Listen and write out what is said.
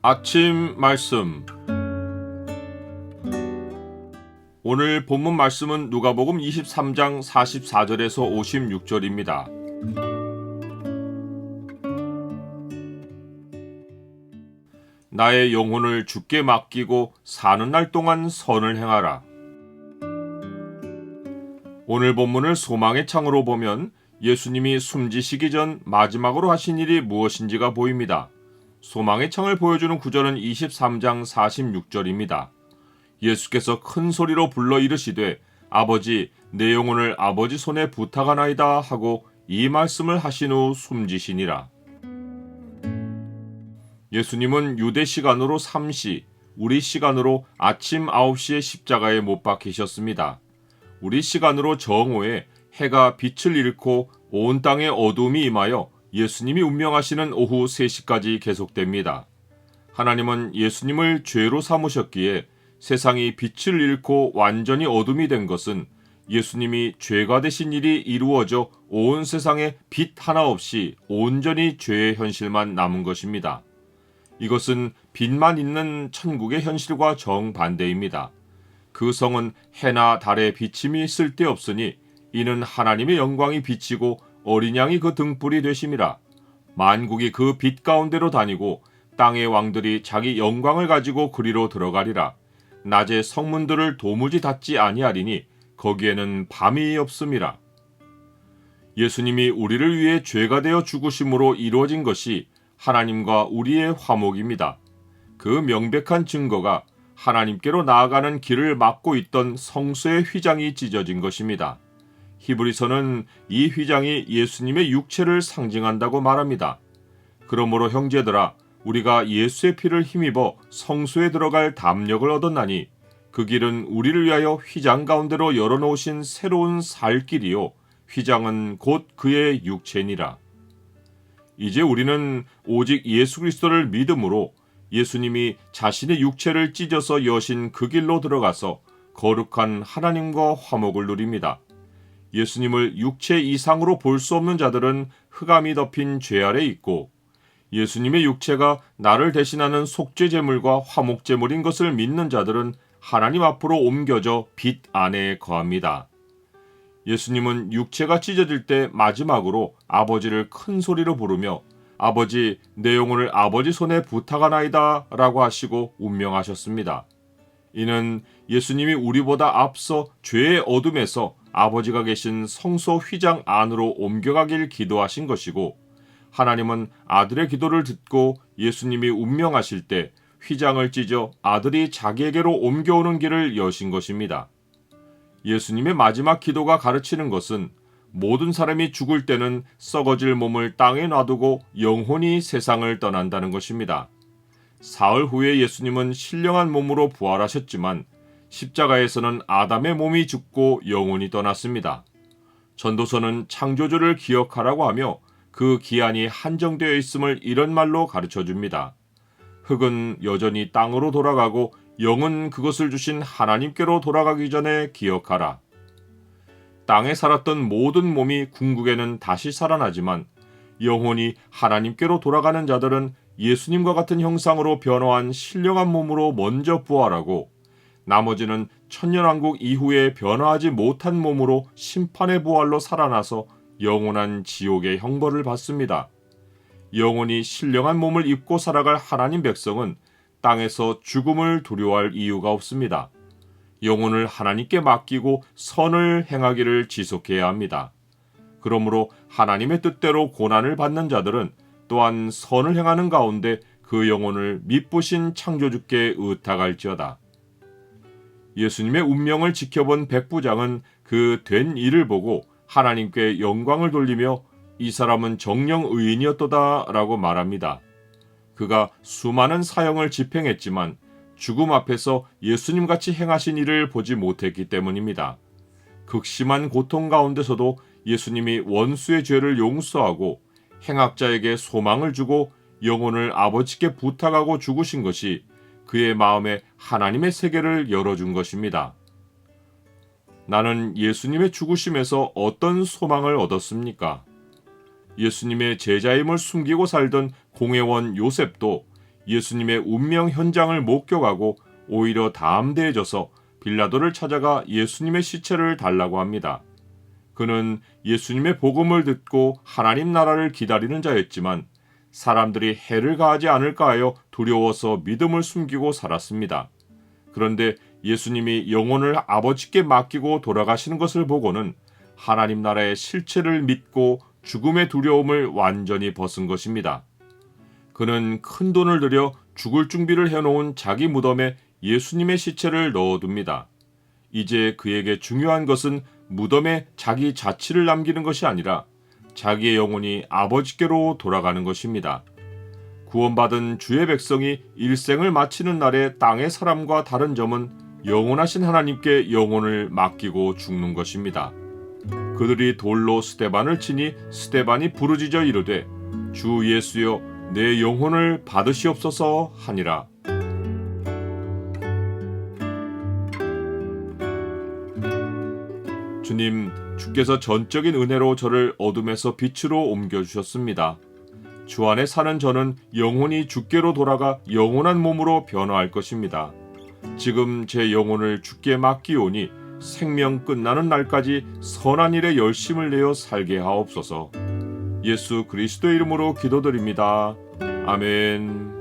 아침 말씀. 오늘 본문 말씀은 누가복음 23장 44절에서 56절입니다. 나의 영혼을 주께 맡기고 사는 날 동안 선을 행하라. 오늘 본문을 소망의 창으로 보면 예수님이 숨지시기 전 마지막으로 하신 일이 무엇인지가 보입니다. 소망의 창을 보여주는 구절은 23장 46절입니다. 예수께서 큰 소리로 불러 이르시되 아버지 내 영혼을 아버지 손에 부탁하나이다 하고 이 말씀을 하신 후 숨지시니라. 예수님은 유대 시간으로 3시, 우리 시간으로 아침 9시에 십자가에 못 박히셨습니다. 우리 시간으로 정오에 해가 빛을 잃고 온 땅에 어둠이 임하여 예수님이 운명하시는 오후 3시까지 계속됩니다. 하나님은 예수님을 죄로 삼으셨기에 세상이 빛을 잃고 완전히 어둠이 된 것은 예수님이 죄가 되신 일이 이루어져 온 세상에 빛 하나 없이 온전히 죄의 현실만 남은 것입니다. 이것은 빛만 있는 천국의 현실과 정반대입니다. 그 성은 해나 달의 비침이 쓸데없으니 이는 하나님의 영광이 비치고 어린 양이 그 등불이 되심이라. 만국이 그 빛 가운데로 다니고 땅의 왕들이 자기 영광을 가지고 그리로 들어가리라. 낮에 성문들을 도무지 닫지 아니하리니 거기에는 밤이 없음이라. 예수님이 우리를 위해 죄가 되어 죽으심으로 이루어진 것이 하나님과 우리의 화목입니다. 그 명백한 증거가 하나님께로 나아가는 길을 막고 있던 성소의 휘장이 찢어진 것입니다. 히브리서는 이 휘장이 예수님의 육체를 상징한다고 말합니다. 그러므로 형제들아, 우리가 예수의 피를 힘입어 성소에 들어갈 담력을 얻었나니 그 길은 우리를 위하여 휘장 가운데로 열어놓으신 새로운 살 길이요 휘장은 곧 그의 육체니라. 이제 우리는 오직 예수 그리스도를 믿음으로 예수님이 자신의 육체를 찢어서 여신 그 길로 들어가서 거룩한 하나님과 화목을 누립니다. 예수님을 육체 이상으로 볼 수 없는 자들은 흑암이 덮인 죄 아래 있고 예수님의 육체가 나를 대신하는 속죄제물과 화목제물인 것을 믿는 자들은 하나님 앞으로 옮겨져 빛 안에 거합니다. 예수님은 육체가 찢어질 때 마지막으로 아버지를 큰 소리로 부르며 아버지 내 영혼을 아버지 손에 부탁하나이다 라고 하시고 운명하셨습니다. 이는 예수님이 우리보다 앞서 죄의 어둠에서 아버지가 계신 성소 휘장 안으로 옮겨가길 기도하신 것이고 하나님은 아들의 기도를 듣고 예수님이 운명하실 때 휘장을 찢어 아들이 자기에게로 옮겨오는 길을 여신 것입니다. 예수님의 마지막 기도가 가르치는 것은 모든 사람이 죽을 때는 썩어질 몸을 땅에 놔두고 영혼이 세상을 떠난다는 것입니다. 사흘 후에 예수님은 신령한 몸으로 부활하셨지만 십자가에서는 아담의 몸이 죽고 영혼이 떠났습니다. 전도서는 창조주를 기억하라고 하며 그 기한이 한정되어 있음을 이런 말로 가르쳐 줍니다. 흙은 여전히 땅으로 돌아가고 영은 그것을 주신 하나님께로 돌아가기 전에 기억하라. 땅에 살았던 모든 몸이 궁극에는 다시 살아나지만 영혼이 하나님께로 돌아가는 자들은 예수님과 같은 형상으로 변화한 신령한 몸으로 먼저 부활하고 나머지는 천년왕국 이후에 변화하지 못한 몸으로 심판의 부활로 살아나서 영원한 지옥의 형벌을 받습니다. 영원히 신령한 몸을 입고 살아갈 하나님 백성은 땅에서 죽음을 두려워할 이유가 없습니다. 영혼을 하나님께 맡기고 선을 행하기를 지속해야 합니다. 그러므로 하나님의 뜻대로 고난을 받는 자들은 또한 선을 행하는 가운데 그 영혼을 미쁘신 창조주께 의탁할지어다. 예수님의 운명을 지켜본 백부장은 그 된 일을 보고 하나님께 영광을 돌리며 이 사람은 정령 의인이었도다 라고 말합니다. 그가 수많은 사형을 집행했지만 죽음 앞에서 예수님같이 행하신 일을 보지 못했기 때문입니다. 극심한 고통 가운데서도 예수님이 원수의 죄를 용서하고 행악자에게 소망을 주고 영혼을 아버지께 부탁하고 죽으신 것이 그의 마음에 하나님의 세계를 열어준 것입니다. 나는 예수님의 죽으심에서 어떤 소망을 얻었습니까? 예수님의 제자임을 숨기고 살던 공회원 요셉도 예수님의 운명 현장을 목격하고 오히려 담대해져서 빌라도를 찾아가 예수님의 시체를 달라고 합니다. 그는 예수님의 복음을 듣고 하나님 나라를 기다리는 자였지만 사람들이 해를 가하지 않을까 하여 두려워서 믿음을 숨기고 살았습니다. 그런데 예수님이 영혼을 아버지께 맡기고 돌아가시는 것을 보고는 하나님 나라의 실체를 믿고 죽음의 두려움을 완전히 벗은 것입니다. 그는 큰 돈을 들여 죽을 준비를 해놓은 자기 무덤에 예수님의 시체를 넣어둡니다. 이제 그에게 중요한 것은 무덤에 자기 자취를 남기는 것이 아니라 자기의 영혼이 아버지께로 돌아가는 것입니다. 구원받은 주의 백성이 일생을 마치는 날에 땅의 사람과 다른 점은 영원하신 하나님께 영혼을 맡기고 죽는 것입니다. 그들이 돌로 스데반을 치니 스데반이 부르짖어 이르되 주 예수여 내 영혼을 받으시옵소서 하니라. 주님, 주께서 전적인 은혜로 저를 어둠에서 빛으로 옮겨주셨습니다. 주 안에 사는 저는 영혼이 주께로 돌아가 영원한 몸으로 변화할 것입니다. 지금 제 영혼을 주께 맡기오니 생명 끝나는 날까지 선한 일에 열심을 내어 살게 하옵소서. 예수 그리스도의 이름으로 기도드립니다. 아멘.